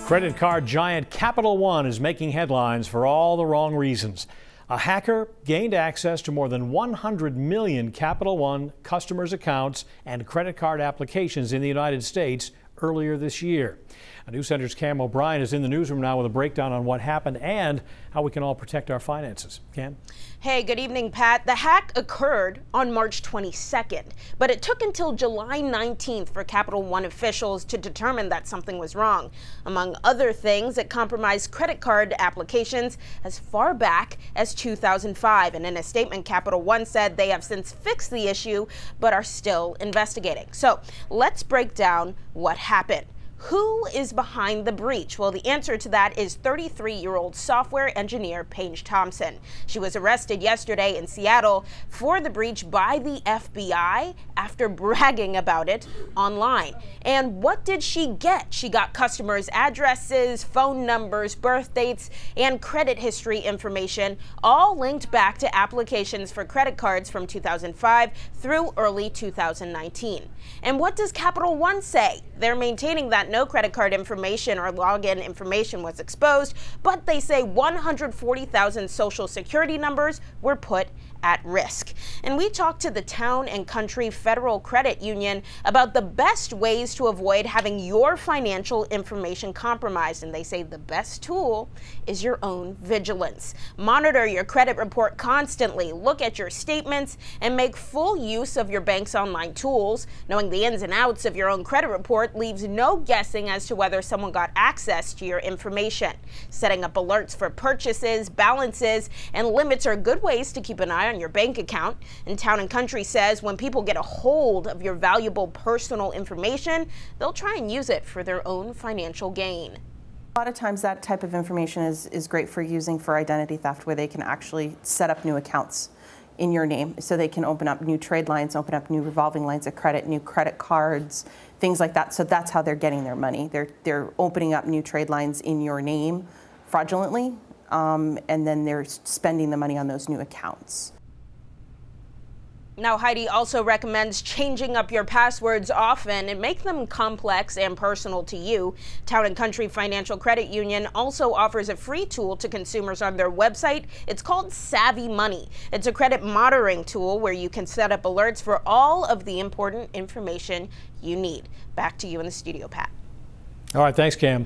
Credit card giant Capital One is making headlines for all the wrong reasons. A hacker gained access to more than 100 million Capital One customers' accounts and credit card applications in the United States earlier this year. News Center's Cam O'Brien is in the newsroom now with a breakdown on what happened and how we can all protect our finances. Cam? Hey, good evening, Pat. The hack occurred on March 22nd, but it took until July 19th for Capital One officials to determine that something was wrong. Among other things, it compromised credit card applications as far back as 2005. And in a statement, Capital One said they have since fixed the issue, but are still investigating. So let's break down what happened. Who is behind the breach? Well, the answer to that is 33-year-old software engineer Paige Thompson. She was arrested yesterday in Seattle for the breach by the FBI after bragging about it online. And what did she get? She got customers' addresses, phone numbers, birth dates, and credit history information, all linked back to applications for credit cards from 2005 through early 2019. And what does Capital One say? They're maintaining that no credit card information or login information was exposed, but they say 140,000 social security numbers were put at risk. And we talked to the Town and Country Federal Credit Union about the best ways to avoid having your financial information compromised. And they say the best tool is your own vigilance. Monitor your credit report constantly, look at your statements, and make full use of your bank's online tools. Knowing the ins and outs of your own credit report leaves no guessing as to whether someone got access to your information. Setting up alerts for purchases, balances, and limits are good ways to keep an eye on your bank account. And Town and Country says when people get a hold of your valuable personal information, they'll try and use it for their own financial gain. A lot of times that type of information is great for using for identity theft, where they can actually set up new accounts in your name, so they can open up new trade lines, open up new revolving lines of credit, new credit cards, things like that. So that's how they're getting their money. They're opening up new trade lines in your name fraudulently, and then they're spending the money on those new accounts. Now, Heidi also recommends changing up your passwords often and make them complex and personal to you. Town and Country Financial Credit Union also offers a free tool to consumers on their website. It's called Savvy Money. It's a credit monitoring tool where you can set up alerts for all of the important information you need. Back to you in the studio, Pat. All right, thanks, Cam.